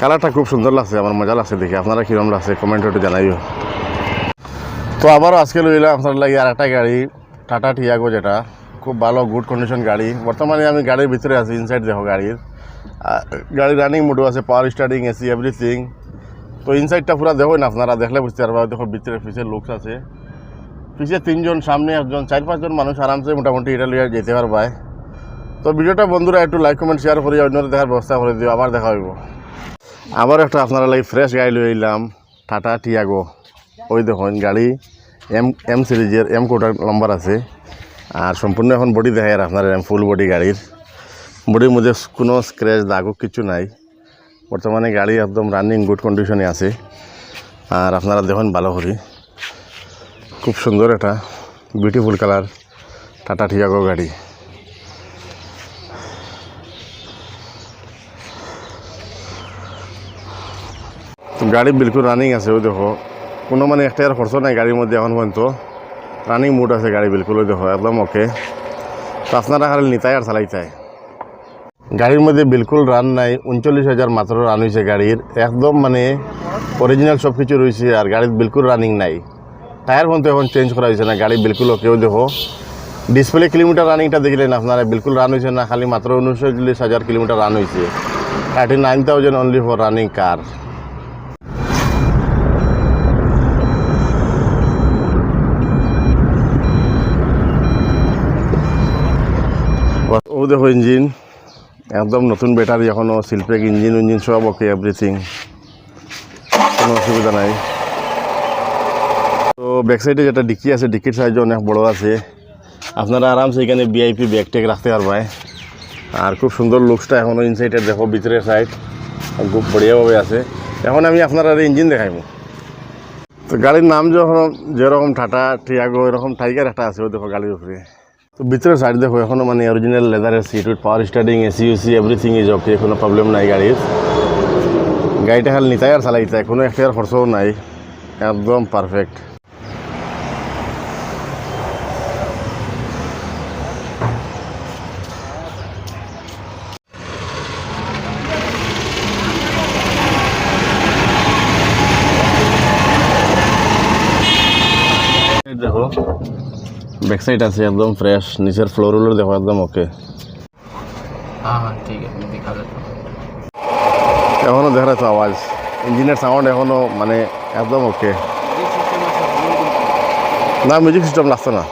কালারটা খুব সুন্দর লাগছে, আমার মজা লাগছে দেখে। আপনারা কীরকম লাগছে কমেন্টে একটু জানাইও। তো আবারও আজকে লইলাম আপনার লাগে আর একটা গাড়ি, টাটা টিয়াগো, যেটা খুব ভালো গুড কন্ডিশন গাড়ি। বর্তমানে আমি গাড়ির ভিতরে আছি, ইনসাইড দেখো গাড়ির রানিং মোডও আছে, পাওয়ার স্টার্টিং, এসি, এভরিথিং। তো ইনসাইডটা পুরো দেখো না, আপনারা দেখলে বুঝতে পারবা। দেখো ভিতরে পিছের লুকস আছে, পিছিয়ে 3 জন, সামনে 1 জন, 4-5 জন মানুষ আরামসে মোটামুটি এটা লিয়ে যেতে পারবায়। তো ভিডিওটা বন্ধুরা একটু লাইক কমেন্ট শেয়ার করে অন্যদের দেখার ব্যবস্থা করে দিও। আবার দেখা হইব। আবার একটা আপনারা লাগে ফ্রেশ গাড়ি লই এলাম, টাটা টিয়াগো। ওই দেখুন গাড়ি এম সিরিজের, এম কোটার নাম্বার আছে। আর সম্পূর্ণ এখন বডি দেখায় আর আপনার ফুল বডি গাড়ির। বডির মধ্যে কোনো স্ক্র্যাচ দাগও কিছু নাই। বর্তমানে গাড়ি একদম রানিং গুড কন্ডিশনে আছে। আর আপনারা দেখুন ভালো করে, খুব সুন্দর একটা বিউটিফুল কালার টাটা টিয়াগো গাড়ি। তো গাড়ি বিলকুল রানিং আছে। ওই দেখো কোনো মানে একটা আর খরচ নাই গাড়ির মধ্যে এখন পর্যন্ত। রানিং মুড আছে গাড়ি বিলকুল। ওই দেখো একদম ওকে। তো আপনারা খালি নিতাই আর চালাইতাই। গাড়ির মধ্যে বিলকুল রান নাই, 39,000 মাত্র রান হয়েছে গাড়ির। একদম মানে অরিজিনাল সব কিছু রয়েছে। আর গাড়ির বিলকুল রানিং নাই। টায়ার পর্যন্ত এখন চেঞ্জ করা হয়েছে না, গাড়ি বিলকুল ওকে। ওই দেখো ডিসপ্লে কিলোমিটার রানিংটা দেখলেন আপনারা, বিলকুল রান হয়েছে না, খালি মাত্র 39,000 কিলোমিটার রান হয়েছে। 39,000 অনলি ফর রানিং কার। ও দেখো ইঞ্জিন একদম নতুন ব্যাটারি, এখনও সিলপ্রেক ইঞ্জিন সব ওকে, এভরিথিং, কোনো অসুবিধা নাই। তো ব্যাক সাইডে যেটা ডিক্কি আছে, ডিক্কির সাইজ অনেক বড় আছে। আপনারা আরামসে এখানে ভিআইপি ব্যাগ ট্যাগ রাখতে পারবেন। আর খুব সুন্দর লুকসটা এখনও ইনসাইডের দেখো, ভিতরের সাইড খুব বড়িয়াভাবে আছে। এখন আমি আপনারা ইঞ্জিন দেখাইব। তো গাড়ির নাম যখন যেরকম টাটা টিয়াগো, এরকম টাইগার একটা আছে। ও দেখো গাড়ির উপরে। তো ভিতরের সাইড দেখো এখনও মানে অরিজিনাল লেদারের seat with power starting, AC ইউসি, এভরিথিং ইজ ওকে, কোনো প্রবলেম নাই গাড়ির। গাড়িটা খালি নিতাই আর চালাইতাই, কোনো একটা খরচও নাই, একদম পারফেক্ট। দেখো ব্যাক সাইড আছে একদম ফ্রেশ, নিচের ফ্লোরগুলো দেখো একদম ওকে। ঠিক আছে, দেখা যাবে। এখনও দেখা যাচ্ছে আওয়াজ, ইঞ্জিনের সাউন্ড এখনও মানে একদম ওকে। না মিউজিক সিস্টেম লাগছে না।